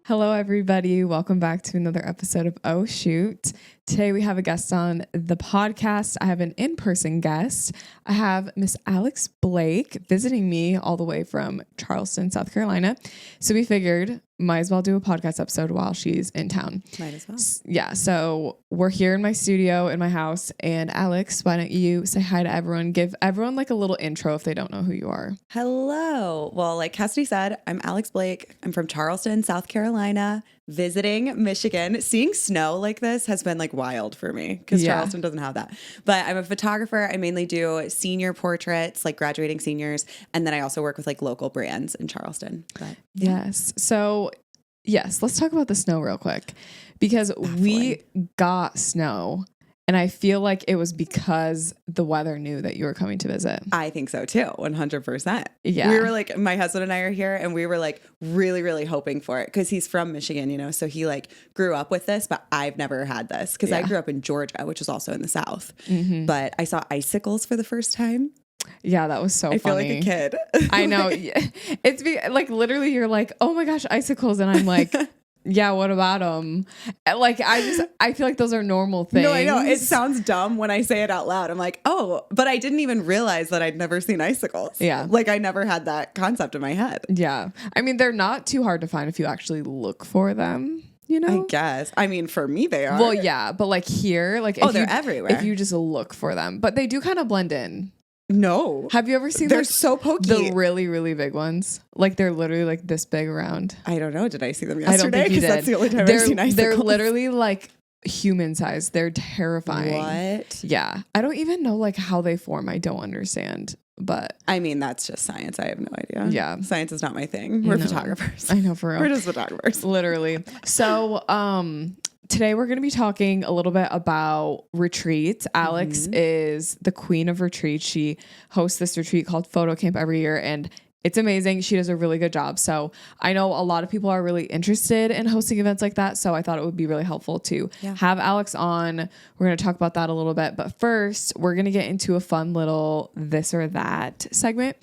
Hello, everybody. Welcome back to another episode of Oh Shoot. Today we have a guest on the podcast. I have an in-person guest. I have Miss Alex Blake visiting me all the way from Charleston, South Carolina. So we figured might as well do a podcast episode while she's in town. Might as well. Yeah. So we're here in my studio in my house. And Alex, why don't you say hi to everyone? Give everyone like a little intro if they don't know who you are. Hello. Well, like Cassidy said, I'm Alex Blake. I'm from Charleston, South Carolina, visiting Michigan. Seeing snow like this has been like wild for me because Charleston doesn't have that. But I'm a photographer. I mainly do senior portraits, like graduating seniors. And then I also work with like local brands in Charleston. But, yeah. Yes. So yes, let's talk about the snow real quick because we got snow. And I feel like it was because the weather knew that you were coming to visit. I think so too, 100%. Yeah. We were like, my husband and I are here and we were like really, really hoping for it because he's from Michigan, you know, so he like grew up with this, but I've never had this because I grew up in Georgia, which is also in the South. Mm-hmm. But I saw icicles for the first time. Yeah, that was so funny. I feel like a kid. I know. It's like literally you're like, oh my gosh, icicles. And I'm like, yeah, what about them? Like, I feel like those are normal things. No, I know. It sounds dumb when I say it out loud. I'm like, oh, but I didn't even realize that I'd never seen icicles. Yeah. Like I never had that concept in my head. Yeah. I mean, they're not too hard to find if you actually look for them, you know? I guess. I mean, for me, they are. Well, yeah. But like here, like, they're everywhere. If you just look for them, but they do kind of blend in. No. Have you ever seen they're like, so pokey. The really, really big ones? Like they're literally like this big around. I don't know. Did I see them yesterday? I don't think you did. That's the only time I've seen icicles. They're literally like human size. They're terrifying. What? Yeah. I don't even know like how they form. I don't understand. But I mean, that's just science. I have no idea. Yeah. Science is not my thing. We're photographers. I know, for real. We're just photographers. Literally. So, today we're going to be talking a little bit about retreats. Alex is the queen of retreats. She hosts this retreat called Photo Camp every year, and it's amazing. She does a really good job. So I know a lot of people are really interested in hosting events like that. So I thought it would be really helpful to have Alex on. We're going to talk about that a little bit. But first, we're going to get into a fun little this or that segment,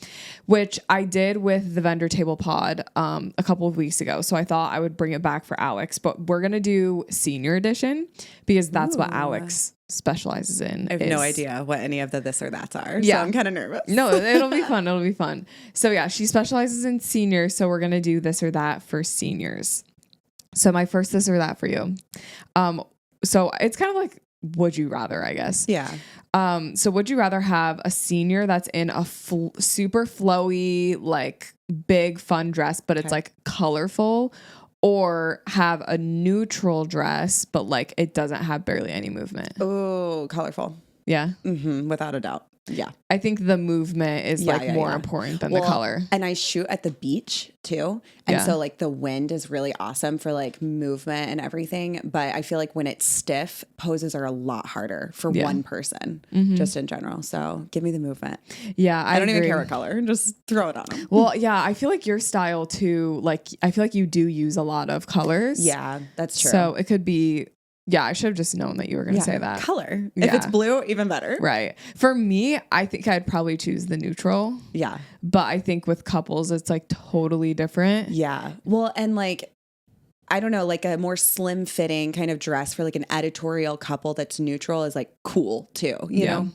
which I did with the vendor table pod a couple of weeks ago. So I thought I would bring it back for Alex. But we're going to do senior edition because that's what Alex specializes in. I have no idea what any of the this or that's are. Yeah. So I'm kind of nervous. No, it'll be fun. It'll be fun. So yeah, she specializes in seniors. So we're going to do this or that for seniors. So my first this or that for you. So it's kind of like, would you rather, I guess. Yeah. So would you rather have a senior that's in a super flowy, like big fun dress, but it's like colorful, or have a neutral dress, but like it doesn't have barely any movement? Oh, colorful. Yeah. Mm-hmm, without a doubt. Yeah. I think the movement is more important than the color. And I shoot at the beach too. And so like the wind is really awesome for like movement and everything. But I feel like when it's stiff, poses are a lot harder for one person just in general. So give me the movement. Yeah. I don't even care what color. Just throw it on them. Well, yeah. I feel like your style too, like I feel like you do use a lot of colors. Yeah, that's true. So it could be... Yeah, I should have just known that you were going to say that. Color. Yeah. If it's blue, even better. Right. For me, I think I'd probably choose the neutral. Yeah. But I think with couples, it's like totally different. Yeah. Well, and like, I don't know, like a more slim fitting kind of dress for like an editorial couple that's neutral is like cool too, you know?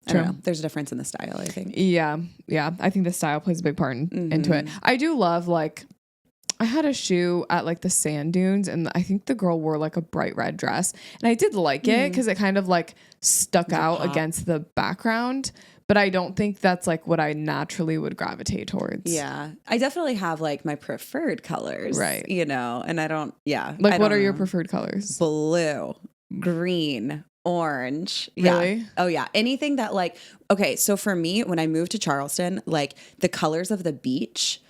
I don't know. There's a difference in the style, I think. Yeah. Yeah. I think the style plays a big part into it. I do love like... I had a shoe at like the sand dunes and I think the girl wore like a bright red dress and I did like it because it kind of like stuck out against the background, but I don't think that's like what I naturally would gravitate towards. Yeah. I definitely have like my preferred colors, right? You know, and I don't, Like what are your preferred colors? Blue, green, orange. Really? Yeah. Oh yeah. Anything that like, okay. So for me, when I moved to Charleston, like the colors of the beach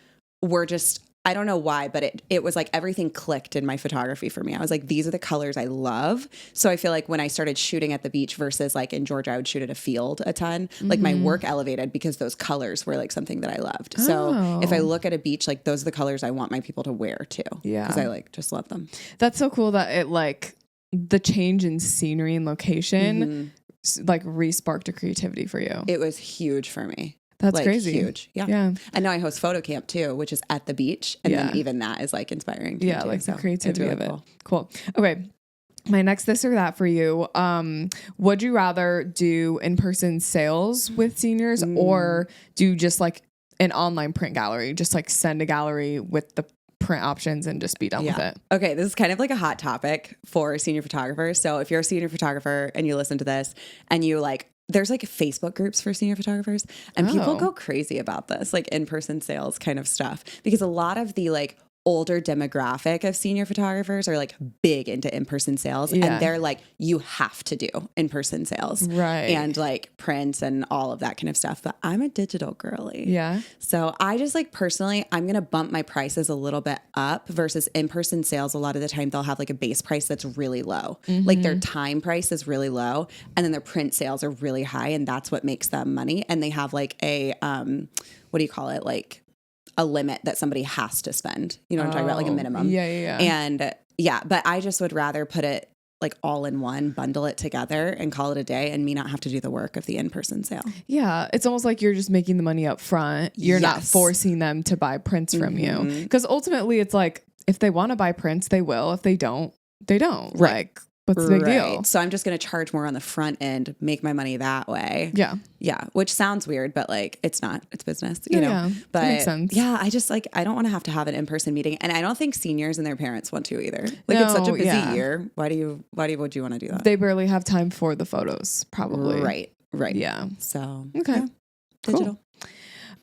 were just, I don't know why, but it was like everything clicked in my photography for me. I was like, these are the colors I love. So I feel like when I started shooting at the beach versus like in Georgia, I would shoot at a field a ton. Like my work elevated because those colors were like something that I loved. So if I look at a beach, like those are the colors I want my people to wear too. Yeah. Because I like just love them. That's so cool that it like the change in scenery and location like re-sparked a creativity for you. It was huge for me. That's like, crazy. huge. Yeah. Yeah. And now I host photo camp too, which is at the beach. And then even that is like inspiring to me too. Like the creativity really of it. Cool. Okay. My next this or that for you. Would you rather do in-person sales with seniors or do just like an online print gallery? Just like send a gallery with the print options and just be done with it. Okay, this is kind of like a hot topic for senior photographers. So if you're a senior photographer and you listen to this and you like, there's like Facebook groups for senior photographers and people go crazy about this, like in-person sales kind of stuff, because a lot of the like older demographic of senior photographers are like big into in-person sales and they're like, you have to do in-person sales. Right. And like prints and all of that kind of stuff. But I'm a digital girly. Yeah. So I just like personally, I'm going to bump my prices a little bit up versus in-person sales. A lot of the time they'll have like a base price that's really low. Like their time price is really low and then their print sales are really high and that's what makes them money. And they have like a, what do you call it? Like a limit that somebody has to spend. You know what I'm talking about? Like a minimum. Yeah. And but I just would rather put it like all in one, bundle it together and call it a day and me not have to do the work of the in-person sale. Yeah. It's almost like you're just making the money up front. You're not forcing them to buy prints from you. Because ultimately it's like, if they want to buy prints, they will. If they don't, they don't. Right. Like, what's the big deal? So I'm just going to charge more on the front end, make my money that way. Yeah. Yeah. Which sounds weird, but like, it's not, it's business, you know, but that makes sense. Yeah, I just like, I don't want to have an in-person meeting. And I don't think seniors and their parents want to either. Like it's such a busy year. Would you want to do that? They barely have time for the photos probably. Right. Yeah. So, okay. Digital.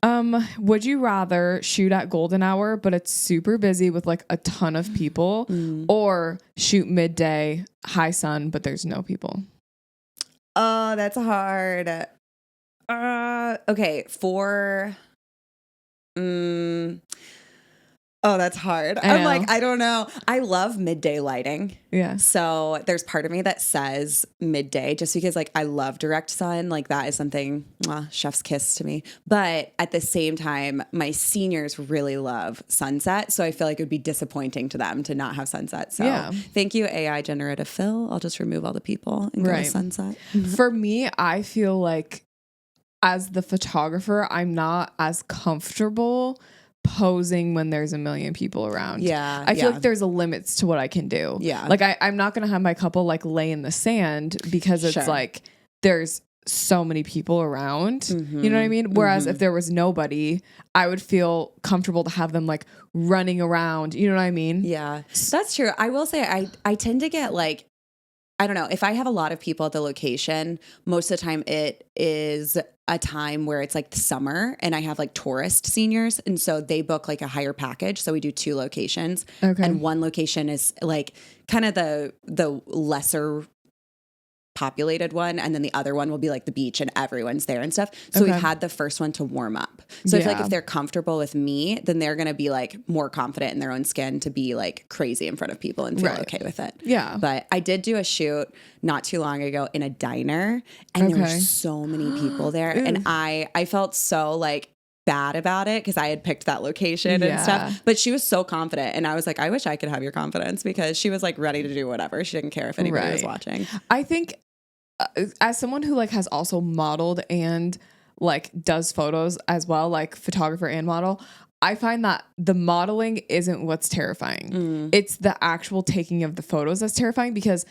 Cool. Would you rather shoot at golden hour, but it's super busy with like a ton of people, or shoot midday, high sun, but there's no people? Oh, that's hard. Okay. Oh, that's hard. I'm like, I don't know. I love midday lighting. Yeah. So there's part of me that says midday just because like I love direct sun. Like that is something, chef's kiss to me. But at the same time, my seniors really love sunset. So I feel like it would be disappointing to them to not have sunset. So thank you, AI generative Phil. I'll just remove all the people and go to sunset. For me, I feel like as the photographer, I'm not as comfortable posing when there's a million people around. Yeah. I feel like there's a limits to what I can do. Yeah. Like I'm not going to have my couple like lay in the sand because it's like there's so many people around. You know what I mean? Whereas if there was nobody, I would feel comfortable to have them like running around. You know what I mean? Yeah. That's true. I will say I tend to get like, I don't know, if I have a lot of people at the location, most of the time it is a time where it's like the summer and I have like tourist seniors. And so they book like a higher package. So we do 2 locations and one location is like kind of the lesser populated one. And then the other one will be like the beach and everyone's there and stuff. So we've had the first one to warm up. So I feel like if they're comfortable with me, then they're going to be like more confident in their own skin to be like crazy in front of people and feel okay with it. Yeah. But I did do a shoot not too long ago in a diner and there were so many people there. And I felt so like bad about it because I had picked that location and stuff, but she was so confident and I was like, I wish I could have your confidence because she was like ready to do whatever. She didn't care if anybody was watching. I think as someone who like has also modeled and like does photos as well, like photographer and model, I find that the modeling isn't what's terrifying. It's the actual taking of the photos that's terrifying because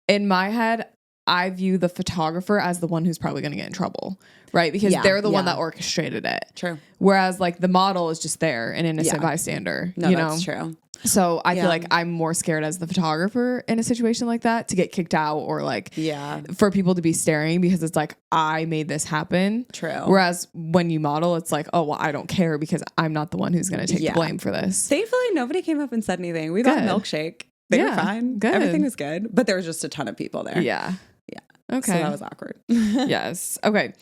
in my head, I view the photographer as the one who's probably going to get in trouble, right? Because they're the one that orchestrated it. True. Whereas like the model is just there, an innocent bystander. No, you that's know? true. So I feel like I'm more scared as the photographer in a situation like that to get kicked out or like for people to be staring because it's like, I made this happen. True. Whereas when you model, it's like, oh, well, I don't care because I'm not the one who's going to take the blame for this. Thankfully, nobody came up and said anything. We got a milkshake. They were fine. Good. Everything was good. But there was just a ton of people there. Yeah. Okay. So that was awkward. Yes. Okay.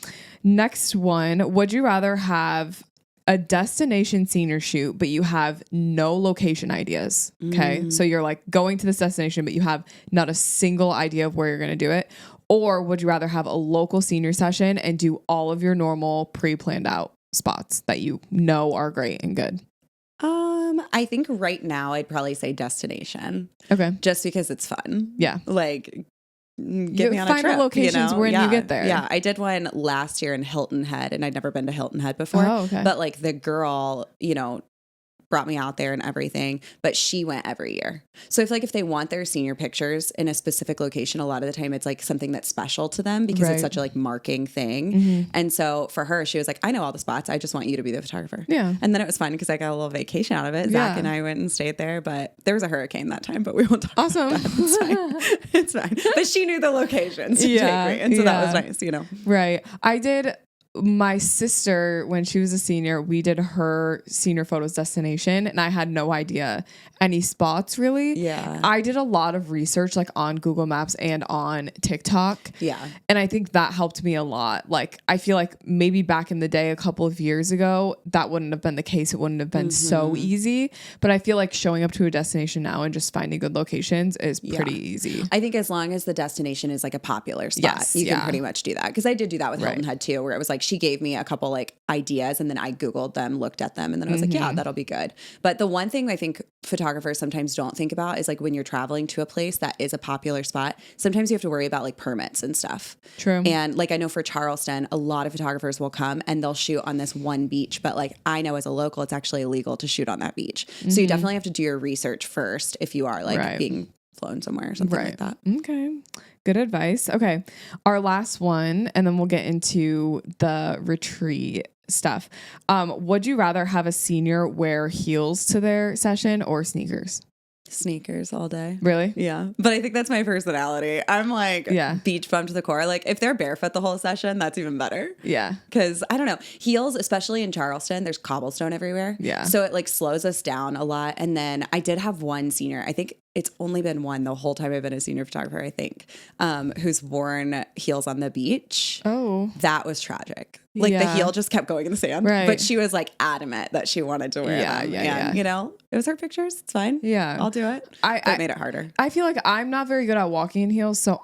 Next one. Would you rather have a destination senior shoot, but you have no location ideas? Okay. So you're like going to this destination, but you have not a single idea of where you're going to do it. Or would you rather have a local senior session and do all of your normal pre-planned out spots that you know are great and good? I think right now I'd probably say destination. Okay. Just because it's fun. Yeah. Like get me on a find trip. the locations when you get there. Yeah. I did one last year in Hilton Head, and I'd never been to Hilton Head before. Oh, okay. But like the girl, brought me out there and everything, but she went every year. So I feel like if they want their senior pictures in a specific location, a lot of the time it's like something that's special to them because it's such a like marking thing. And so for her, she was like, I know all the spots. I just want you to be the photographer. Yeah. And then it was fun because I got a little vacation out of it. Zach and I went and stayed there, but there was a hurricane that time, but we won't talk about that. It's fine. It's fine. But she knew the locations to take me. And so that was nice, Right. I did my sister, when she was a senior, we did her senior photos destination, and I had no idea any spots really. Yeah. I did a lot of research like on Google Maps and on TikTok. Yeah. And I think that helped me a lot. Like, I feel like maybe back in the day, a couple of years ago, that wouldn't have been the case. It wouldn't have been so easy. But I feel like showing up to a destination now and just finding good locations is pretty easy. I think as long as the destination is like a popular spot, you can pretty much do that. Because I did do that with Hilton Head too, where it was like she gave me a couple like ideas, and then I Googled them, looked at them, and then I was like, yeah, that'll be good. But the one thing I think photographers sometimes don't think about is like when you're traveling to a place that is a popular spot, sometimes you have to worry about like permits and stuff. True. And like I know for Charleston, a lot of photographers will come and they'll shoot on this one beach, but like I know as a local, it's actually illegal to shoot on that beach. So you definitely have to do your research first if you are like being flown somewhere or something like that. Okay. Good advice. Okay. Our last one, and then we'll get into the retreat stuff. Would you rather have a senior wear heels to their session or sneakers? Sneakers all day. Really? Yeah. But I think that's my personality. I'm like beach bum to the core. Like if they're barefoot the whole session, that's even better. Yeah. Because I don't know, heels, especially in Charleston, there's cobblestone everywhere. Yeah. So it like slows us down a lot. And then I did have one senior, I think it's only been one the whole time I've been a senior photographer, I think, who's worn heels on the beach. Oh. That was tragic. Like the heel just kept going in the sand. Right. But she was like adamant that she wanted to wear them. And, it was her pictures. It's fine. Yeah. I'll do it. It made it harder. I feel like I'm not very good at walking in heels. So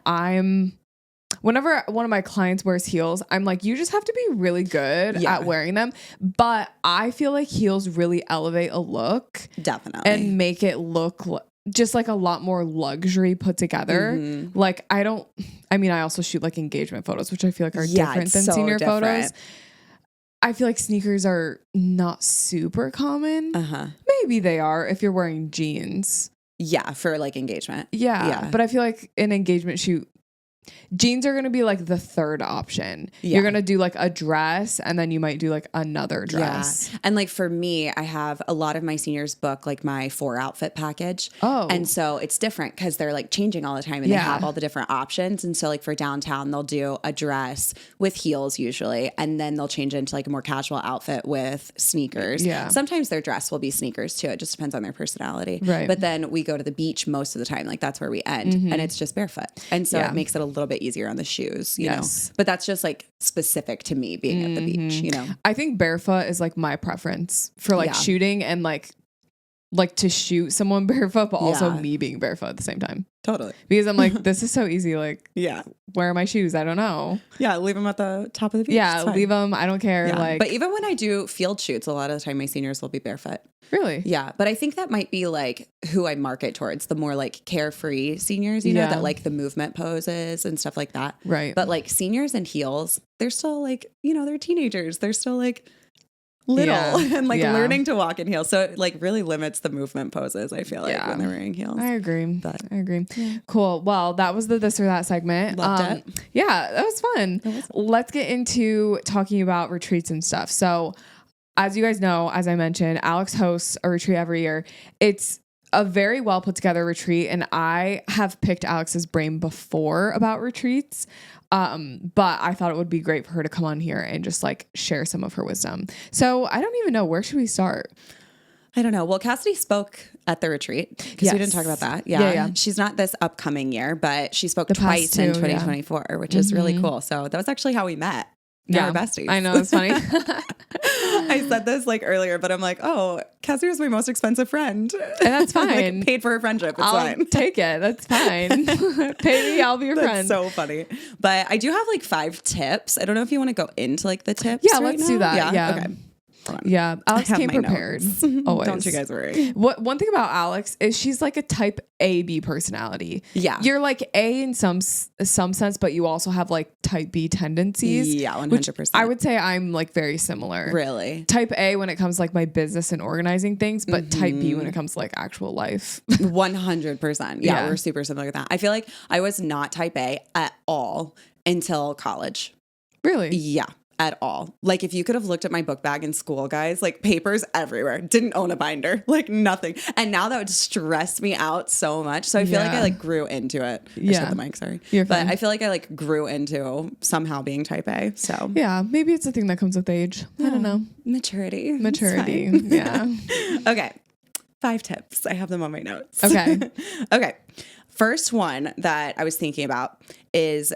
whenever one of my clients wears heels, I'm like, you just have to be really good at wearing them. But I feel like heels really elevate a look. Definitely. And make it look just like a lot more luxury put together. Like I also shoot like engagement photos, which I feel like are different than senior photos. I feel like sneakers are not super common. Maybe they are if you're wearing jeans. Yeah, for like engagement. Yeah. But I feel like an engagement shoot, jeans are going to be like the third option. You're going to do like a dress, and then you might do like another dress. And like for me, I have a lot of my seniors book like my 4 outfit package. Oh. And so it's different because they're like changing all the time, and they have all the different options. And so like for downtown, they'll do a dress with heels usually, and then they'll change into like a more casual outfit with sneakers. Yeah. Sometimes their dress will be sneakers too. It just depends on their personality. Right. But then we go to the beach most of the time. Like that's where we end, and it's just barefoot. And so it makes it a little bit easier on the shoes, you know, but that's just like specific to me being at the beach, you know. I think barefoot is like my preference for like shooting and like to shoot someone barefoot, but also me being barefoot at the same time. Totally. Because I'm like, this is so easy. Like, where are my shoes? I don't know. Yeah, leave them at the top of the beach. Yeah, leave them. I don't care. Yeah. Like, but even when I do field shoots, a lot of the time my seniors will be barefoot. Really? Yeah, but I think that might be like who I market towards, the more like carefree seniors, you know, that like the movement poses and stuff like that. Right. But like seniors in heels, they're still like, you know, they're teenagers. They're still like little and like learning to walk in heels. So it like really limits the movement poses, I feel like, when they're wearing heels. I agree. I agree. Yeah. Cool. Well, that was the this or that segment. Loved it. Yeah, that was fun. Let's get into talking about retreats and stuff. So as you guys know, as I mentioned, Alex hosts a retreat every year. It's a very well put together retreat, and I have picked Alex's brain before about retreats. But I thought it would be great for her to come on here and just like share some of her wisdom. So I don't even know, where should we start? I don't know. Well, Cassidy spoke at the retreat because we didn't talk about that. Yeah. She's not this upcoming year, but she spoke twice in 2024, which is really cool. So that was actually how we met. Now we're besties. I know, it's funny. I said this like earlier, but I'm like, oh, Cassidy was my most expensive friend. And that's fine. Like, paid for her friendship. It's I'll fine. Take it. That's fine. Pay me, I'll be your friend. That's so funny. But I do have like 5 tips. I don't know if you want to go into like the tips. Yeah, let's do that. Yeah. Okay. Yeah, Alex have came my prepared. notes. Always. Don't you guys worry. One thing about Alex is she's like a type AB personality. Yeah. You're like A in some sense, but you also have like type B tendencies. Yeah, 100%. Which I would say I'm like very similar. Really? Type A when it comes to like my business and organizing things, but type B when it comes to like actual life. 100%. Yeah. We're super similar with that. I feel like I was not type A at all until college. Really? Yeah, at all. Like if you could have looked at my book bag in school, guys, like papers everywhere. Didn't own a binder, like nothing. And now that would stress me out so much. So I feel like I like grew into it. I shut the mic, sorry. You're but fine. I feel like I like grew into somehow being type A. So Yeah, maybe it's a thing that comes with age. I don't know. maturity. Maturity. Yeah. Okay. 5 tips. I have them on my notes. Okay. Okay. First one that I was thinking about is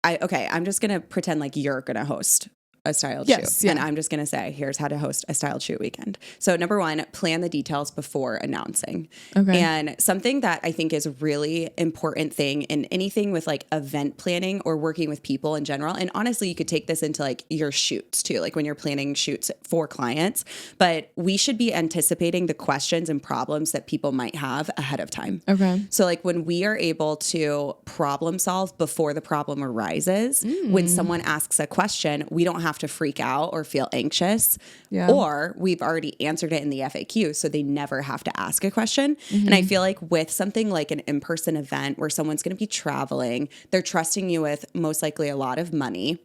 I'm just going to pretend like you're going to host a styled shoot. Yeah. And I'm just going to say, here's how to host a styled shoot weekend. So number 1, plan the details before announcing. Okay. And something that I think is a really important thing in anything with like event planning or working with people in general. And honestly, you could take this into like your shoots too, like when you're planning shoots for clients, but we should be anticipating the questions and problems that people might have ahead of time. Okay. So like when we are able to problem solve before the problem arises, when someone asks a question, we don't have to freak out or feel anxious, or we've already answered it in the FAQ, so they never have to ask a question. And I feel like with something like an in-person event where someone's going to be traveling, they're trusting you with most likely a lot of money.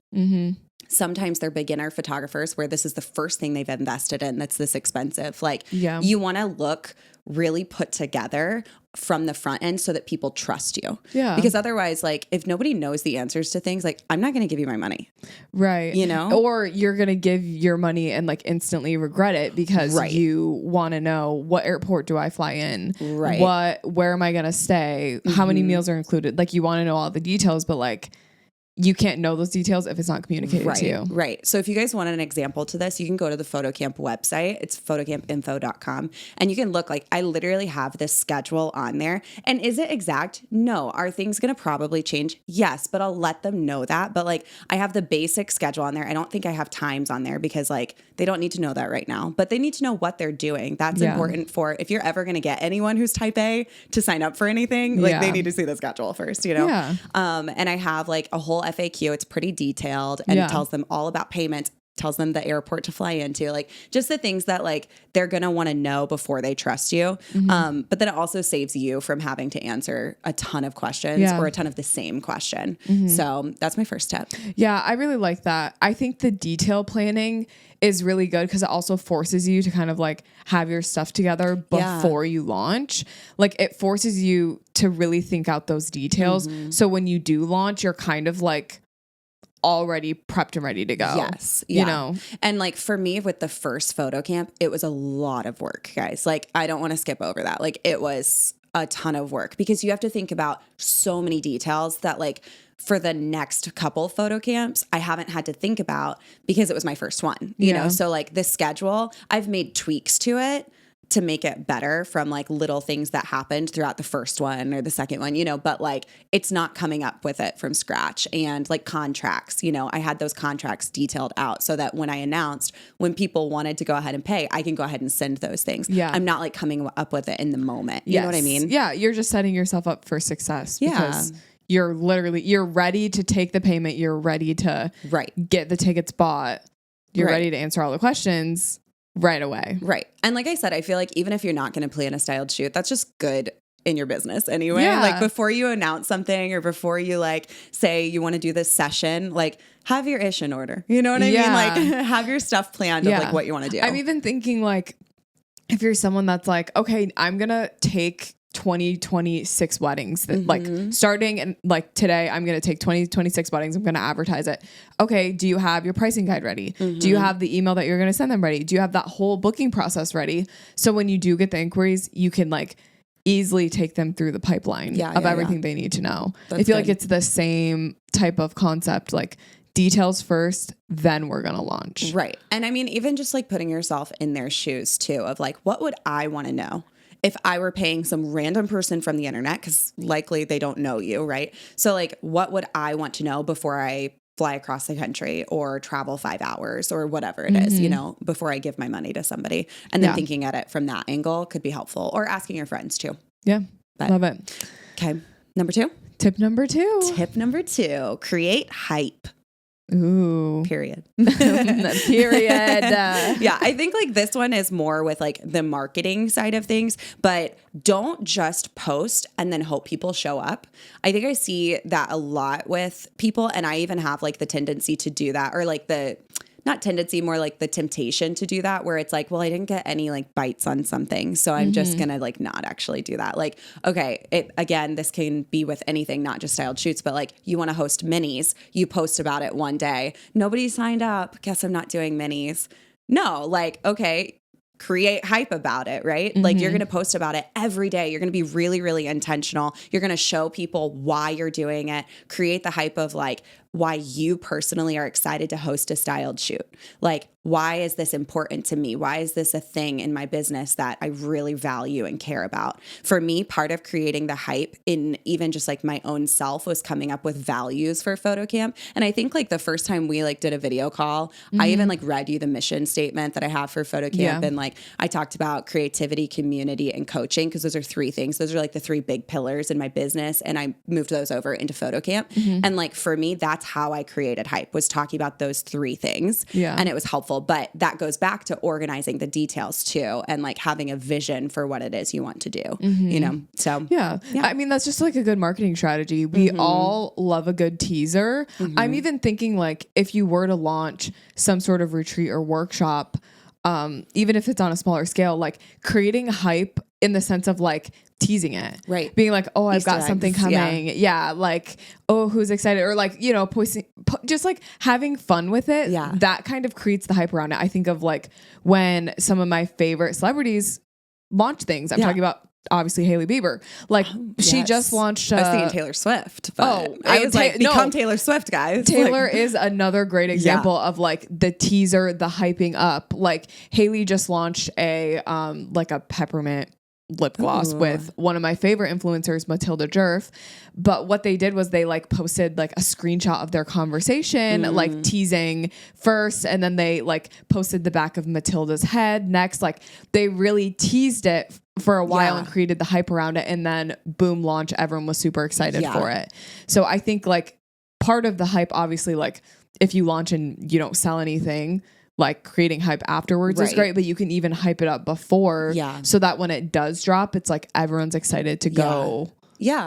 Sometimes they're beginner photographers where this is the first thing they've invested in that's this expensive. Like you want to look really put together from the front end so that people trust you. Yeah. Because otherwise, like if nobody knows the answers to things, like I'm not going to give you my money. Right. You know? Or you're going to give your money and like instantly regret it because you want to know what airport do I fly in? Right. Where am I going to stay? How many meals are included? Like you want to know all the details, but like you can't know those details if it's not communicated to you. Right. So if you guys want an example to this, you can go to the PhotoCamp website. It's photocampinfo.com. And you can look, like I literally have this schedule on there. And is it exact? No. Are things going to probably change? Yes. But I'll let them know that. But like I have the basic schedule on there. I don't think I have times on there because like they don't need to know that right now. But they need to know what they're doing. That's important for if you're ever going to get anyone who's type A to sign up for anything, like they need to see the schedule first, you know? Yeah. And I have like a whole FAQ. It's pretty detailed and it tells them all about payments, tells them the airport to fly into, like just the things that like they're going to want to know before they trust you. But then it also saves you from having to answer a ton of questions or a ton of the same question. So that's my first tip. Yeah, I really like that. I think the detail planning is really good because it also forces you to kind of like have your stuff together before you launch. Like it forces you to really think out those details. So when you do launch, you're kind of like already prepped and ready to go. Yes. You know? And like for me with the first photo camp, it was a lot of work, guys. Like I don't want to skip over that. Like it was a ton of work because you have to think about so many details that like for the next couple photo camps, I haven't had to think about because it was my first one, you know? So like the schedule, I've made tweaks to it to make it better from like little things that happened throughout the first one or the second one, you know, but like it's not coming up with it from scratch. And like contracts, you know, I had those contracts detailed out so that when I announced, when people wanted to go ahead and pay, I can go ahead and send those things. Yeah. I'm not like coming up with it in the moment. You know what I mean? Yeah. You're just setting yourself up for success because you're ready to take the payment. You're ready to get the tickets bought. You're ready to answer all the questions right away. Right. And like I said, I feel like even if you're not going to plan a styled shoot, that's just good in your business anyway. Like before you announce something or before you like say you want to do this session, like have your ish in order. You know what I mean? Like have your stuff planned of like what you want to do. I'm even thinking like if you're someone that's like, okay, I'm going to take 2026 weddings that like starting and like today I'm going to take 2026 weddings. I'm going to advertise it. Okay. Do you have your pricing guide ready? Do you have the email that you're going to send them ready? Do you have that whole booking process ready? So when you do get the inquiries, you can like easily take them through the pipeline of everything they need to know. I feel like it's the same type of concept, like details first, then we're going to launch. Right. And I mean, even just like putting yourself in their shoes too, of like, what would I want to know if I were paying some random person from the internet? Because likely they don't know you, right? So like, what would I want to know before I fly across the country or travel 5 hours or whatever it is, you know, before I give my money to somebody. And then thinking at it from that angle could be helpful, or asking your friends too. Yeah. Love it. Okay. Number 2. Tip number 2. Tip number 2, create hype. Ooh. Period. Period. Yeah, I think like this one is more with like the marketing side of things, but don't just post and then hope people show up. I think I see that a lot with people, and I even have like the tendency to do that, or like not tendency, more like the temptation to do that, where it's like, well, I didn't get any like bites on something, so I'm just gonna like not actually do that. Like, okay, again, this can be with anything, not just styled shoots, but like you want to host minis, you post about it one day, nobody signed up, guess I'm not doing minis. No, like, okay, create hype about it, right? Like you're going to post about it every day. You're going to be really, really intentional. You're going to show people why you're doing it. Create the hype of like why you personally are excited to host a styled shoot. Like, why is this important to me? Why is this a thing in my business that I really value and care about? For me, part of creating the hype in even just like my own self was coming up with values for PhotoCamp. And I think like the first time we like did a video call, I even like read you the mission statement that I have for PhotoCamp. And like I talked about creativity, community, and coaching, because those are 3 things. Those are like the 3 big pillars in my business. And I moved those over into PhotoCamp. And like for me, that's how I created hype, was talking about those 3 things. And it was helpful. But that goes back to organizing the details too, and like having a vision for what it is you want to do, you know? So yeah. I mean, that's just like a good marketing strategy. We all love a good teaser. I'm even thinking like if you were to launch some sort of retreat or workshop, even if it's on a smaller scale, like creating hype in the sense of like teasing it, right? Being like, oh, I've Easter got something eggs, coming. Yeah. Like, oh, who's excited? Or like, you know, just like having fun with it. Yeah. That kind of creates the hype around it. I think of like when some of my favorite celebrities launch things. I'm talking about obviously Hailey Bieber. Like she just launched. I was thinking Taylor Swift, but I was like, become Taylor Swift, guys. Taylor is another great example of like the teaser, the hyping up. Like Hailey just launched a like a peppermint lip gloss with one of my favorite influencers, Matilda Jerf. But what they did was they like posted like a screenshot of their conversation, like teasing first, and then they like posted the back of Matilda's head next. Like they really teased it for a while and created the hype around it, and then boom, launch. Everyone was super excited for it. So I think like part of the hype, obviously, like if you launch and you don't sell anything, like creating hype afterwards is great, but you can even hype it up before so that when it does drop, it's like everyone's excited to go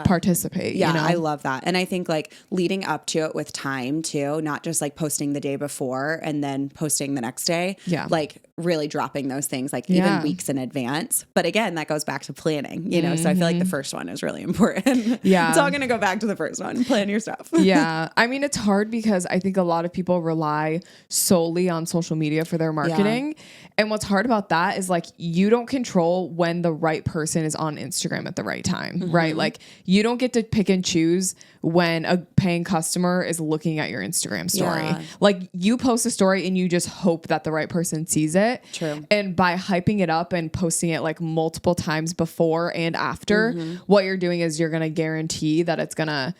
participate. Yeah, you know? I love that. And I think like leading up to it with time too, not just like posting the day before and then posting the next day. Yeah. Like really dropping those things like even weeks in advance. But again, that goes back to planning, you know? So I feel like the first one is really important. Yeah. It's all going to go back to the first one. Plan your stuff. Yeah. I mean, it's hard because I think a lot of people rely solely on social media for their marketing. And what's hard about that is like, you don't control when the right person is on Instagram at the right time, right? Like you don't get to pick and choose when a paying customer is looking at your Instagram story. Like you post a story and you just hope that the right person sees it. True. And by hyping it up and posting it like multiple times before and after, what you're doing is you're going to guarantee that it's going to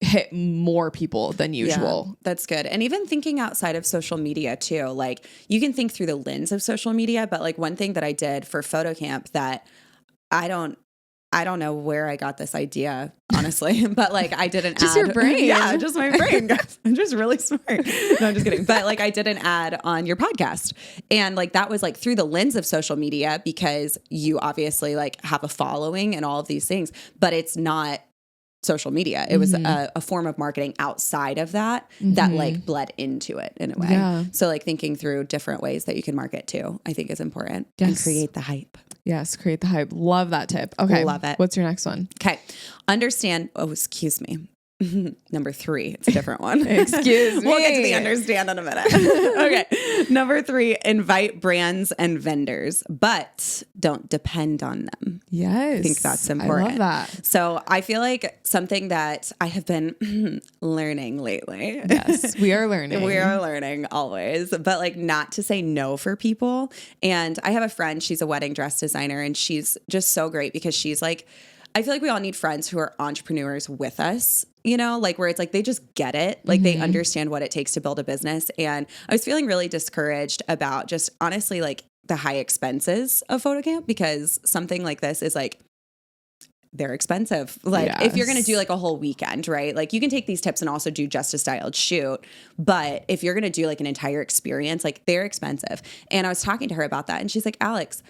hit more people than usual. Yeah, that's good. And even thinking outside of social media too, like you can think through the lens of social media, but like one thing that I did for PhotoCamp that I don't know where I got this idea, honestly, but like I did an ad. Just your brain. Yeah, just my brain. Guys. I'm just really smart. No, I'm just kidding. But like I did an ad on your podcast, and like that was like through the lens of social media, because you obviously like have a following and all of these things, but it's not social media. It was a form of marketing outside of that that like bled into it in a way. Yeah. So like thinking through different ways that you can market too, I think is important. And create the hype. Yes, create the hype. Love that tip. Okay. Love it. What's your next one? Okay. Understand. Oh, excuse me. Number 3. It's a different one. Excuse me. We'll get to the understand in a minute. Okay. Number 3, invite brands and vendors, but don't depend on them. Yes. I think that's important. I love that. So I feel like something that I have been learning lately. Yes, we are learning. We are learning always, but like not to say no for people. And I have a friend, she's a wedding dress designer, and she's just so great because she's like, I feel like we all need friends who are entrepreneurs with us, you know, like where it's like they just get it, like they understand what it takes to build a business. And I was feeling really discouraged about just honestly like the high expenses of photo camp, because something like this is like, they're expensive. Like if you're going to do like a whole weekend, right? Like you can take these tips and also do just a styled shoot. But if you're going to do like an entire experience, like they're expensive. And I was talking to her about that and she's like, Alex,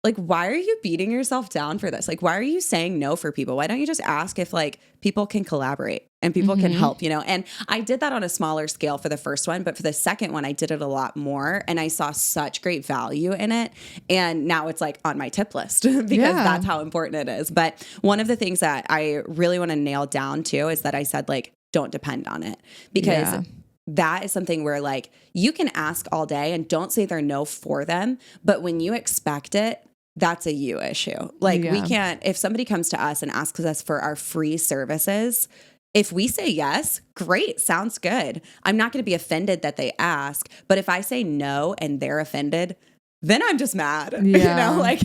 like, why are you beating yourself down for this? Like, why are you saying no for people? Why don't you just ask if like people can collaborate and people can help, you know? And I did that on a smaller scale for the first one, but for the second one, I did it a lot more and I saw such great value in it. And now it's like on my tip list because that's how important it is. But one of the things that I really want to nail down too is that I said, like, don't depend on it, because that is something where like you can ask all day and don't say they're no for them. But when you expect it, that's a you issue. Like we can't, if somebody comes to us and asks us for our free services, if we say yes, great, sounds good. I'm not going to be offended that they ask. But if I say no and they're offended, then I'm just mad. You know, like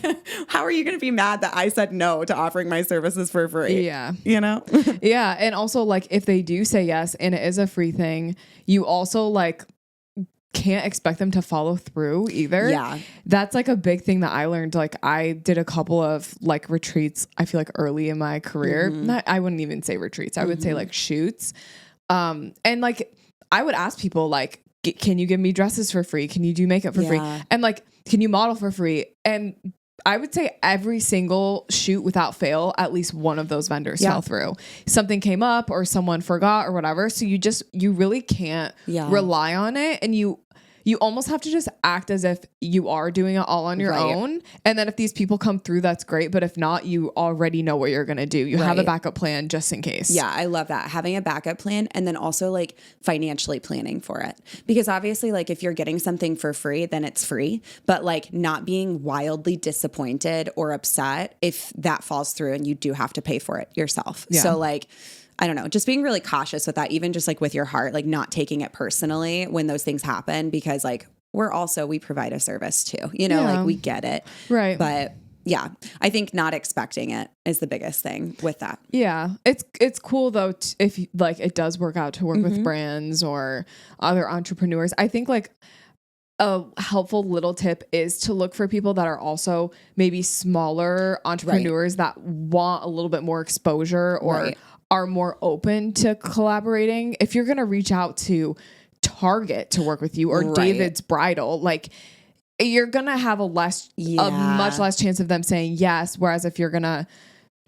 how are you going to be mad that I said no to offering my services for free? Yeah. You know? And also like if they do say yes and it is a free thing, you also like can't expect them to follow through either. Yeah. That's like a big thing that I learned. Like I did a couple of like retreats, I feel like early in my career. I wouldn't even say retreats. I would say like shoots. And like I would ask people like, can you give me dresses for free? Can you do makeup for free? And like, can you model for free? And I would say every single shoot without fail, at least one of those vendors fell through. Something came up or someone forgot or whatever. So you really can't rely on it. And you almost have to just act as if you are doing it all on your own. And then if these people come through, that's great. But if not, you already know what you're going to do. You have a backup plan just in case. Yeah, I love that. Having a backup plan and then also like financially planning for it. Because obviously like if you're getting something for free, then it's free. But like not being wildly disappointed or upset if that falls through and you do have to pay for it yourself. Yeah. So like, I don't know, just being really cautious with that, even just like with your heart, like not taking it personally when those things happen, because like we provide a service too, you know, like we get it. Right. But yeah, I think not expecting it is the biggest thing with that. Yeah. It's cool though, if like it does work out to work with brands or other entrepreneurs. I think like a helpful little tip is to look for people that are also maybe smaller entrepreneurs that want a little bit more exposure or are more open to collaborating. If you're going to reach out to Target to work with you or David's Bridal, like you're going to have a much less chance of them saying yes. Whereas if you're going to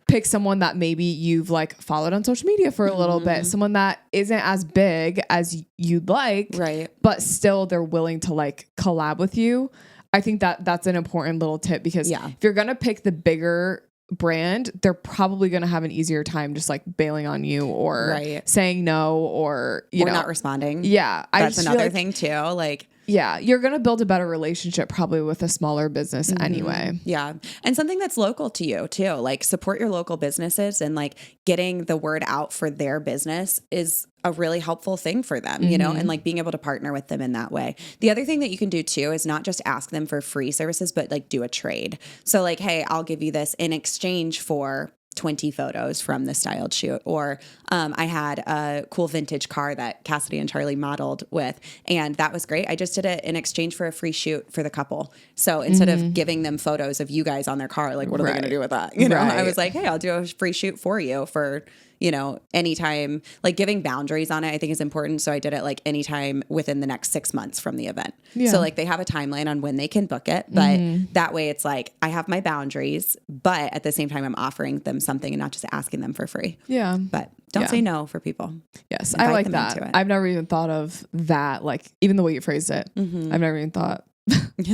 pick someone that maybe you've like followed on social media for a little bit, someone that isn't as big as you'd like, but still they're willing to like collab with you. I think that that's an important little tip, because if you're going to pick the bigger brand, they're probably going to have an easier time just like bailing on you or saying no or not responding. Yeah. That's another thing too. Like, yeah, you're going to build a better relationship probably with a smaller business anyway. Yeah. And something that's local to you too, like support your local businesses, and like getting the word out for their business is a really helpful thing for them, you know, and like being able to partner with them in that way. The other thing that you can do too is not just ask them for free services, but like do a trade. So like, hey, I'll give you this in exchange for 20 photos from the styled shoot. Or I had a cool vintage car that Cassidy and Charlie modeled with, and that was great. I just did it in exchange for a free shoot for the couple. So instead of giving them photos of you guys on their car, like what are they going to do with that? You know, I was like, hey, I'll do a free shoot for you for, you know, anytime. Like giving boundaries on it, I think is important. So I did it like anytime within the next 6 months from the event. Yeah. So like they have a timeline on when they can book it, but that way it's like I have my boundaries, but at the same time I'm offering them something and not just asking them for free. Yeah. But don't say no for people. Yes. Invite I like that. I've never even thought of that. Like even the way you phrased it, I've never even thought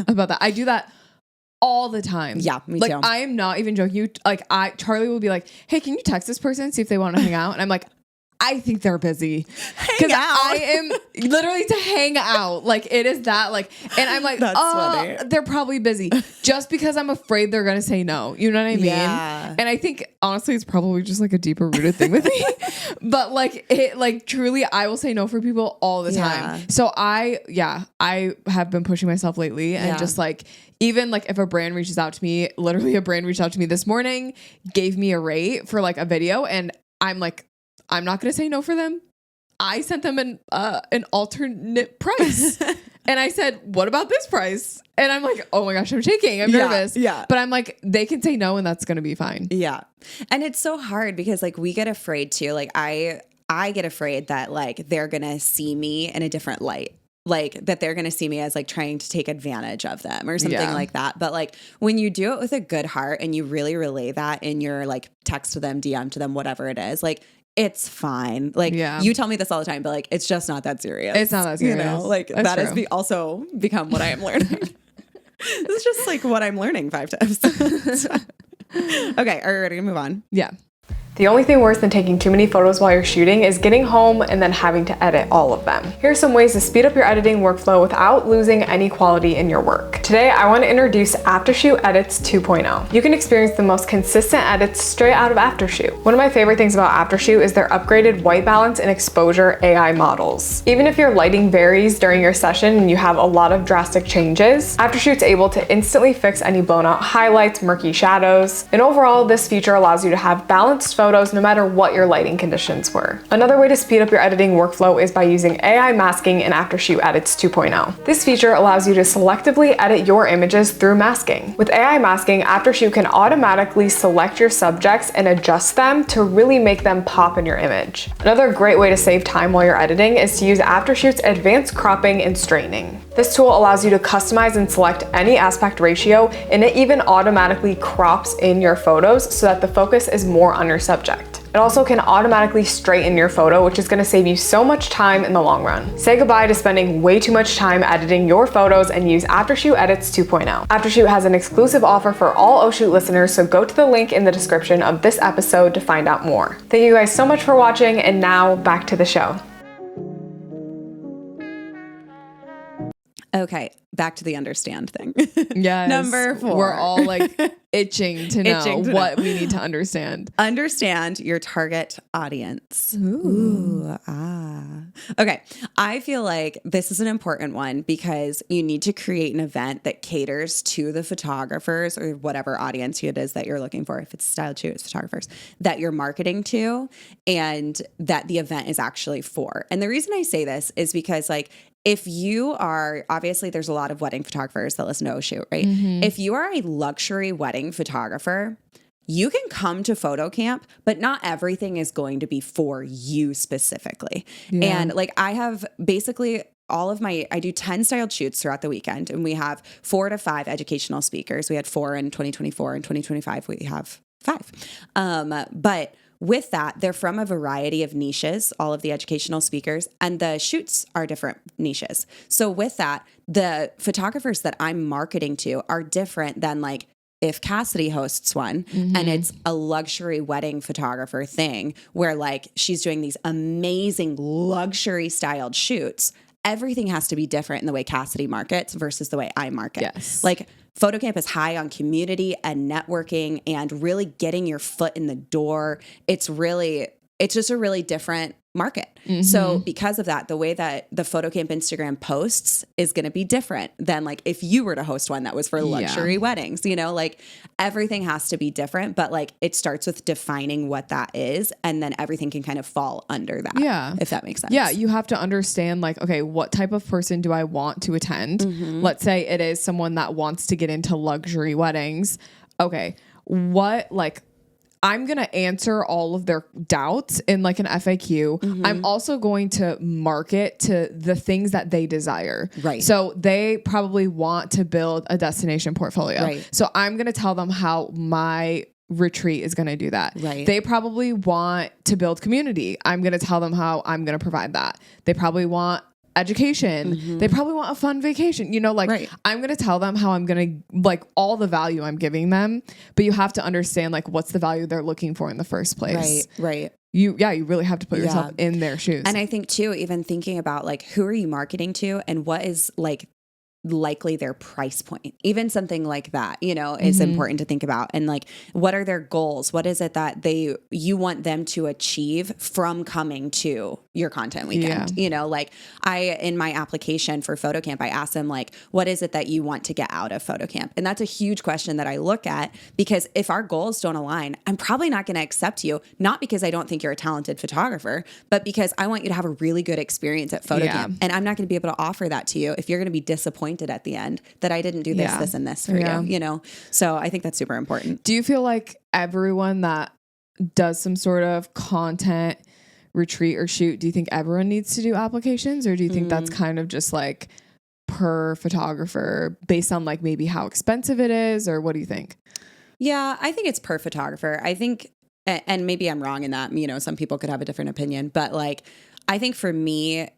about that. I do that all the time. Yeah, me too. Like I am not even joking. You like Charlie will be like, "Hey, can you text this person, see if they want to hang out?" And I'm like, I think they're busy. Because I am literally to hang out. Like it is that like, and I'm like, funny. They're probably busy just because I'm afraid they're going to say no. You know what I mean? Yeah. And I think honestly, it's probably just like a deeper rooted thing with me. But like it, like truly, I will say no for people all the time. So I have been pushing myself lately and just like, even like if a brand reaches out to me, literally a brand reached out to me this morning, gave me a rate for like a video. And I'm like, I'm not going to say no for them. I sent them an alternate price. And I said, what about this price? And I'm like, oh my gosh, I'm shaking. I'm nervous. Yeah. But I'm like, they can say no and that's going to be fine. Yeah. And it's so hard because like we get afraid too. Like I get afraid that like they're going to see me in a different light. Like that they're going to see me as like trying to take advantage of them or something like that. But like when you do it with a good heart and you really relay that in your like text to them, DM to them, whatever it is, like it's fine. Like you tell me this all the time, but like, it's just not that serious. It's not that serious. You know, like That's that true. has also become what I am learning. It's just like what I'm learning 5 times. Okay. Are you ready to move on? Yeah. The only thing worse than taking too many photos while you're shooting is getting home and then having to edit all of them. Here are some ways to speed up your editing workflow without losing any quality in your work. Today, I want to introduce Aftershoot Edits 2.0. You can experience the most consistent edits straight out of Aftershoot. One of my favorite things about Aftershoot is their upgraded white balance and exposure AI models. Even if your lighting varies during your session and you have a lot of drastic changes, Aftershoot's able to instantly fix any blown out highlights, murky shadows, and overall, this feature allows you to have balanced photos no matter what your lighting conditions were. Another way to speed up your editing workflow is by using AI masking in Aftershoot Edits 2.0. This feature allows you to selectively edit your images through masking. With AI masking, Aftershoot can automatically select your subjects and adjust them to really make them pop in your image. Another great way to save time while you're editing is to use Aftershoot's advanced cropping and straightening. This tool allows you to customize and select any aspect ratio, and it even automatically crops in your photos so that the focus is more on your subject. It also can automatically straighten your photo, which is going to save you so much time in the long run. Say goodbye to spending way too much time editing your photos and use Aftershoot Edits 2.0. Aftershoot has an exclusive offer for all Oh Shoot listeners, so go to the link in the description of this episode to find out more. Thank you guys so much for watching, and now back to the show. Okay, back to the understand thing. Yes. Number 4. We're all like itching to know what we need to understand. Understand your target audience. Ooh, Okay, I feel like this is an important one because you need to create an event that caters to the photographers or whatever audience it is that you're looking for. If it's style shoot, it's photographers that you're marketing to and that the event is actually for. And the reason I say this is because like, if you are, obviously there's a lot of wedding photographers that listen to Oh Shoot, right? Mm-hmm. If you are a luxury wedding photographer, you can come to photo camp, but not everything is going to be for you specifically. Yeah. And like I have basically I do 10 styled shoots throughout the weekend, and we have 4 to 5 educational speakers. We had 4 in 2024 and 2025. We have 5. But with that, they're from a variety of niches, all of the educational speakers, and the shoots are different niches. So with that, the photographers that I'm marketing to are different than like if Cassidy hosts one and it's a luxury wedding photographer thing where like she's doing these amazing luxury styled shoots. Everything has to be different in the way Cassidy markets versus the way I market. Yes. Like PhotoCamp is high on community and networking and really getting your foot in the door. It's just a really different market. Mm-hmm. So because of that, the way that the PhotoCamp Instagram posts is going to be different than like if you were to host one that was for luxury weddings, you know, like everything has to be different, but like it starts with defining what that is. And then everything can kind of fall under that. Yeah. If that makes sense. Yeah. You have to understand like, okay, what type of person do I want to attend? Mm-hmm. Let's say it is someone that wants to get into luxury weddings. Okay. I'm going to answer all of their doubts in like an FAQ. Mm-hmm. I'm also going to market to the things that they desire. Right. So they probably want to build a destination portfolio. Right. So I'm going to tell them how my retreat is going to do that. Right. They probably want to build community. I'm going to tell them how I'm going to provide that. They probably want education. Mm-hmm. They probably want a fun vacation, you know, like I'm going to tell them how I'm going to like all the value I'm giving them, but you have to understand like what's the value they're looking for in the first place. Right. You really have to put yourself in their shoes. And I think too, even thinking about like, who are you marketing to and what is like likely their price point. Even something like that, is important to think about. And like, what are their goals? What is it that you want them to achieve from coming to your content weekend? Like in my application for photo camp, I asked them like, what is it that you want to get out of photo camp? And that's a huge question that I look at, because if our goals don't align, I'm probably not going to accept you, not because I don't think you're a talented photographer, but because I want you to have a really good experience at photo camp. And I'm not going to be able to offer that to you if you're going to be disappointed at the end that I didn't do this and this for you, So I think that's super important. Do you feel like everyone that does some sort of content retreat or shoot, do you think everyone needs to do applications, or do you think that's kind of just like per photographer based on like maybe how expensive it is, or what do you think? Yeah, I think it's per photographer. I think, and maybe I'm wrong in that, some people could have a different opinion, but like, I think for me,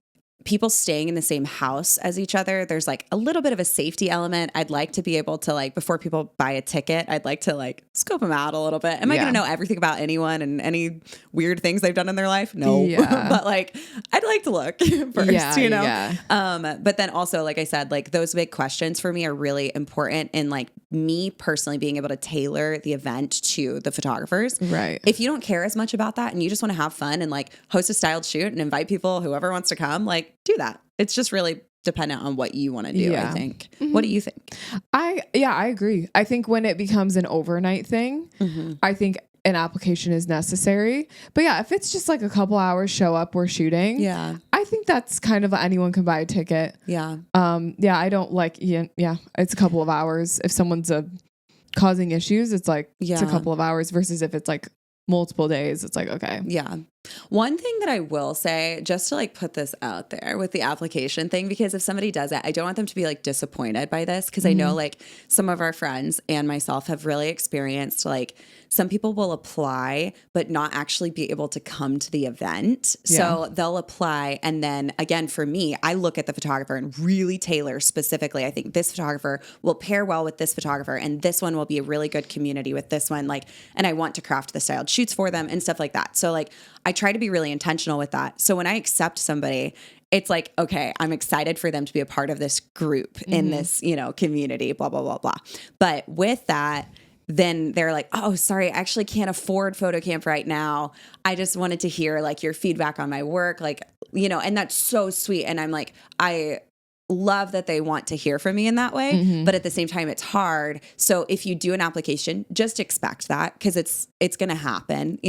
people staying in the same house as each other, there's like a little bit of a safety element. I'd like to be able to like, before people buy a ticket, I'd like to like scope them out a little bit. Am I going to know everything about anyone and any weird things they've done in their life? No, but like, I'd like to look first, but then also, like I said, like those big questions for me are really important in like me personally being able to tailor the event to the photographers. Right. If you don't care as much about that and you just want to have fun and like host a styled shoot and invite people, whoever wants to come, like do that. It's just really dependent on what you want to do, I think. What do you think? I agree. I think when it becomes an overnight thing, I think an application is necessary. But yeah, if it's just like a couple hours, show up, we're shooting. Yeah. I think that's kind of anyone can buy a ticket. Yeah. I don't like, it's a couple of hours. If someone's causing issues, it's like, it's a couple of hours versus if it's like multiple days, it's like, okay. Yeah. One thing that I will say, just to like put this out there with the application thing, because if somebody does it, I don't want them to be like disappointed by this. Cause I know like some of our friends and myself have really experienced like some people will apply, but not actually be able to come to the event. So they'll apply. And then again, for me, I look at the photographer and really tailor specifically. I think this photographer will pair well with this photographer, and this one will be a really good community with this one. Like, and I want to craft the styled shoots for them and stuff like that. So like, I try to be really intentional with that. So when I accept somebody, it's like, okay, I'm excited for them to be a part of this group in this, community, blah, blah, blah, blah. But with that, then they're like, oh, sorry, I actually can't afford photo camp right now. I just wanted to hear like your feedback on my work, like, and that's so sweet. And I'm like, I love that they want to hear from me in that way, but at the same time, it's hard. So if you do an application, just expect that, because it's going to happen,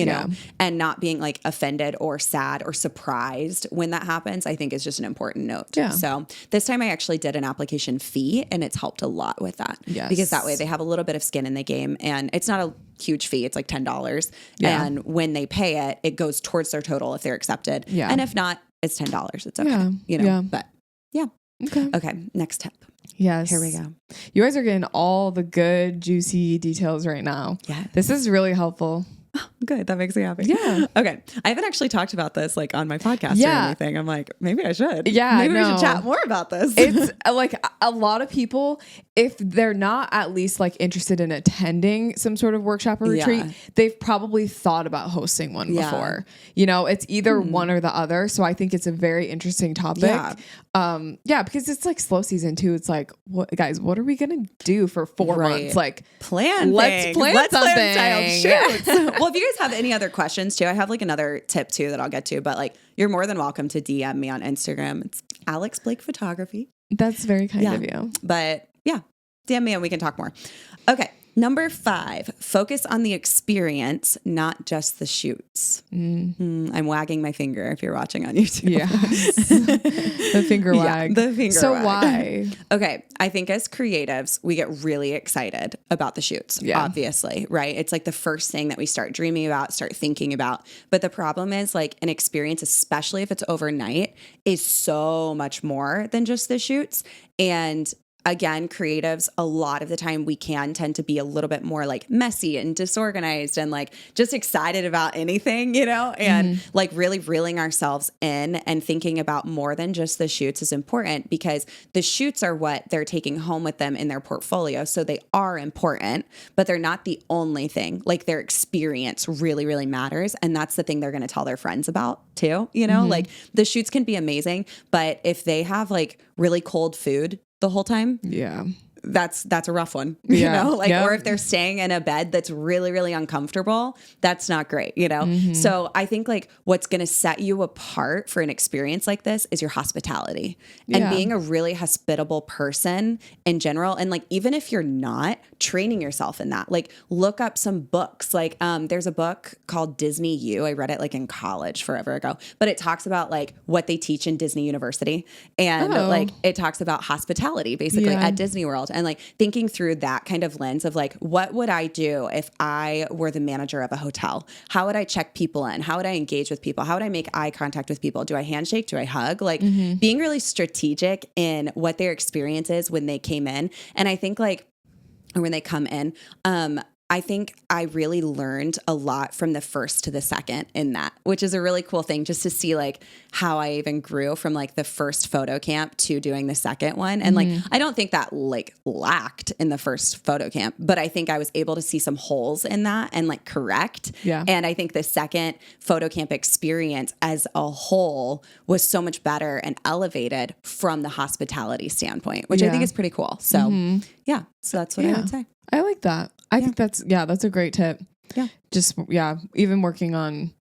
and not being like offended or sad or surprised when that happens, I think is just an important note. Yeah. So this time I actually did an application fee, and it's helped a lot with that, because that way they have a little bit of skin in the game, and it's not a huge fee. It's like $10. And when they pay it, it goes towards their total if they're accepted. Yeah. And if not, it's $10. It's okay. But yeah. Okay. Next tip. Yes. Here we go. You guys are getting all the good, juicy details right now. Yeah. This is really helpful. Oh, good. That makes me happy. Yeah. Okay. I haven't actually talked about this like on my podcast or anything. I'm like, maybe I should. Yeah. Maybe we should chat more about this. It's like a lot of people, if they're not at least like interested in attending some sort of workshop or retreat, they've probably thought about hosting one before. It's either one or the other. So I think it's a very interesting topic. Because it's like slow season too. It's like, what are we gonna do for 4 months? Like let's plan something. Well, if you guys have any other questions too, I have like another tip too that I'll get to, but like you're more than welcome to DM me on Instagram. It's Alex Blake Photography. That's very kind of you. But yeah, DM me and we can talk more. Okay. Number 5, focus on the experience, not just the shoots. I'm wagging my finger if you're watching on YouTube. Yeah. The finger wag. The finger so wag. So why? Okay. I think as creatives, we get really excited about the shoots, obviously, right? It's like the first thing that we start dreaming about, start thinking about. But the problem is like an experience, especially if it's overnight, is so much more than just the shoots. And again, creatives, a lot of the time we can tend to be a little bit more like messy and disorganized and like just excited about anything, and like really reeling ourselves in and thinking about more than just the shoots is important, because the shoots are what they're taking home with them in their portfolio. So they are important, but they're not the only thing. Like their experience really, really matters. And that's the thing they're going to tell their friends about too. Like the shoots can be amazing, but if they have like really cold food, the whole time, Yeah. that's a rough one, Yeah. like, Yep. or if they're staying in a bed that's really, really uncomfortable, that's not great, So I think like what's going to set you apart for an experience like this is your hospitality and Yeah. being a really hospitable person in general. And like, even if you're not, training yourself in that, like look up some books. Like, there's a book called Disney U. I read it like in college forever ago, but it talks about like what they teach in Disney University. And like, it talks about hospitality basically at Disney World. And like thinking through that kind of lens of like, what would I do if I were the manager of a hotel? How would I check people in? How would I engage with people? How would I make eye contact with people? Do I handshake? Do I hug? Like being really strategic in what their experience is when they came in. And I think like, or when they come in, I think I really learned a lot from the first to the second in that, which is a really cool thing just to see like how I even grew from like the first photo camp to doing the second one. And like, I don't think that like lacked in the first photo camp, but I think I was able to see some holes in that and like correct. Yeah. And I think the second photo camp experience as a whole was so much better and elevated from the hospitality standpoint, which I think is pretty cool. So yeah, so that's what I would say. I like that. I think that's a great tip. Yeah. Just, even working on,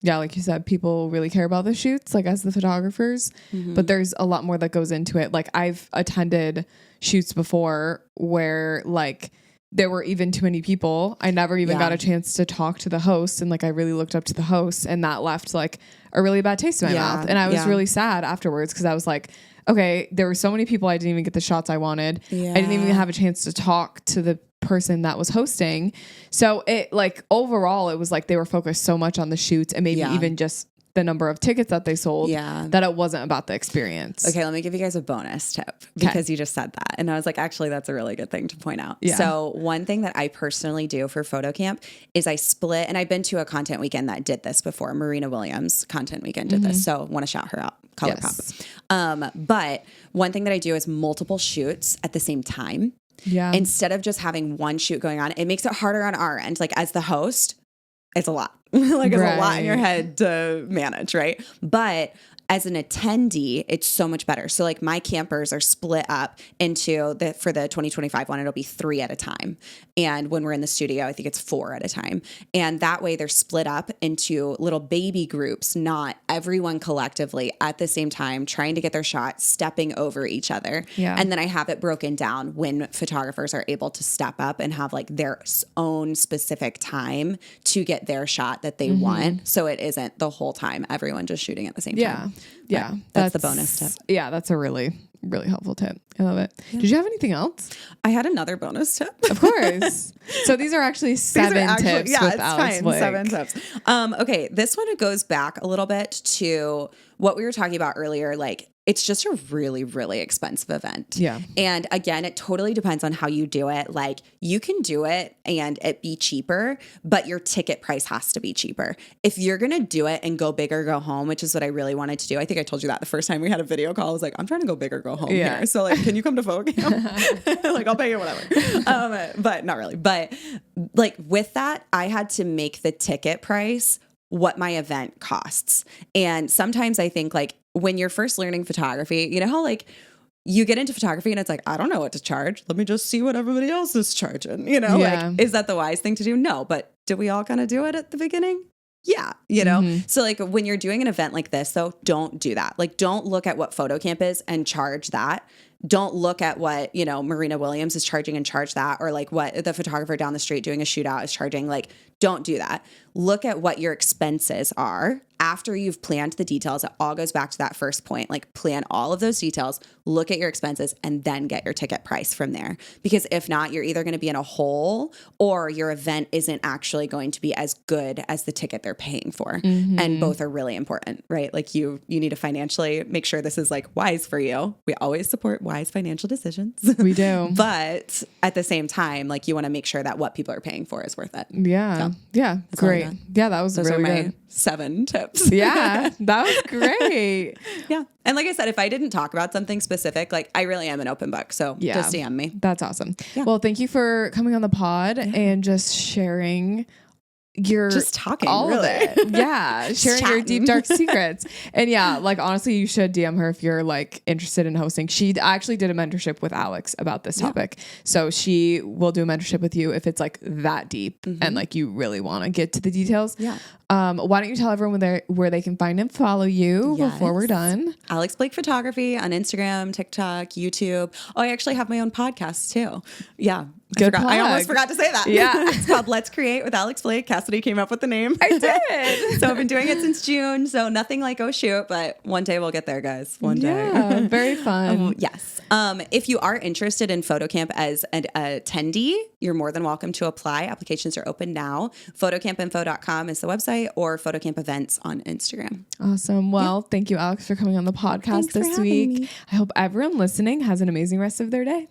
like you said, people really care about the shoots, like as the photographers, but there's a lot more that goes into it. Like I've attended shoots before where like there were even too many people. I never even got a chance to talk to the host. And like, I really looked up to the host and that left like a really bad taste in my mouth. And I was really sad afterwards because I was like, okay, there were so many people. I didn't even get the shots I wanted. I didn't even have a chance to talk to the person that was hosting. So it like overall, it was like they were focused so much on the shoots and maybe even just the number of tickets that they sold that it wasn't about the experience. Okay, let me give you guys a bonus tip because you just said that. And I was like, actually, that's a really good thing to point out. Yeah. So one thing that I personally do for photo camp is I split, and I've been to a content weekend that did this before. Marina Williams content weekend did this. So want to shout her out. ColourPop. But one thing that I do is multiple shoots at the same time. Yeah. Instead of just having one shoot going on, it makes it harder on our end. Like as the host, it's a lot. Like it's a lot in your head to manage, right? But as an attendee, it's so much better. So like my campers are split up into for the 2025 one, it'll be 3 at a time. And when we're in the studio, I think it's 4 at a time. And that way they're split up into little baby groups, not everyone collectively at the same time, trying to get their shot, stepping over each other. Yeah. And then I have it broken down when photographers are able to step up and have like their own specific time to get their shot that they want. So it isn't the whole time, everyone just shooting at the same time. Yeah. That's the bonus tip. Yeah. That's a really, really helpful tip. I love it. Yeah. Did you have anything else? I had another bonus tip. Of course. So these are actually 7 tips with Alex Blake. 7 tips. Okay. This one, it goes back a little bit to what we were talking about earlier. Like, it's just a really, really expensive event. Yeah. And again, it totally depends on how you do it. Like you can do it and it be cheaper, but your ticket price has to be cheaper. If you're going to do it and go big or go home, which is what I really wanted to do. I think I told you that the first time we had a video call. I was like, I'm trying to go big or go home here. So like, can you come to photo camp? Like, I'll pay you whatever. But not really. But like with that, I had to make the ticket price what my event costs. And sometimes I think like when you're first learning photography, you know how like you get into photography and it's like, I don't know what to charge. Let me just see what everybody else is charging. Like, is that the wise thing to do? No, but do we all kind of do it at the beginning? Yeah. So like when you're doing an event like this, though, don't do that. Like, don't look at what photo camp is and charge that. Don't look at what, Marina Williams is charging and charge that, or like what the photographer down the street doing a shootout is charging. Like, don't do that. Look at what your expenses are after you've planned the details. It all goes back to that first point. Like, plan all of those details, look at your expenses, and then get your ticket price from there. Because if not, you're either going to be in a hole or your event isn't actually going to be as good as the ticket they're paying for. And both are really important, right? Like you need to financially make sure this is like wise for you. We always support wise financial decisions. We do. But at the same time, like you want to make sure that what people are paying for is worth it. Yeah. Yeah. Great. Yeah. That was Those really are my good. 7 tips. Yeah. That was great. Yeah. And like I said, if I didn't talk about something specific, like I really am an open book. So just DM me. That's awesome. Yeah. Well, thank you for coming on the pod and just sharing you're just talking, all really. of it. Yeah. Sharing your deep, dark secrets. And yeah, like honestly, you should DM her if you're like interested in hosting. She actually did a mentorship with Alex about this topic. So she will do a mentorship with you if it's like that deep and like you really want to get to the details. Yeah. Why don't you tell everyone where they can find and follow you before we're done? Alex Blake Photography on Instagram, TikTok, YouTube. Oh, I actually have my own podcast too. Yeah. I almost forgot to say that. Yeah. It's called Let's Create with Alex Blake. Cassidy came up with the name. I did. So I've been doing it since June. So nothing like oh shoot, but one day we'll get there, guys. One day. Yeah, very fun. Yes. If you are interested in PhotoCamp as an attendee, you're more than welcome to apply. Applications are open now. Photocampinfo.com is the website, or PhotoCamp Events on Instagram. Awesome. Well, thank you, Alex, for coming on the podcast this week. I hope everyone listening has an amazing rest of their day.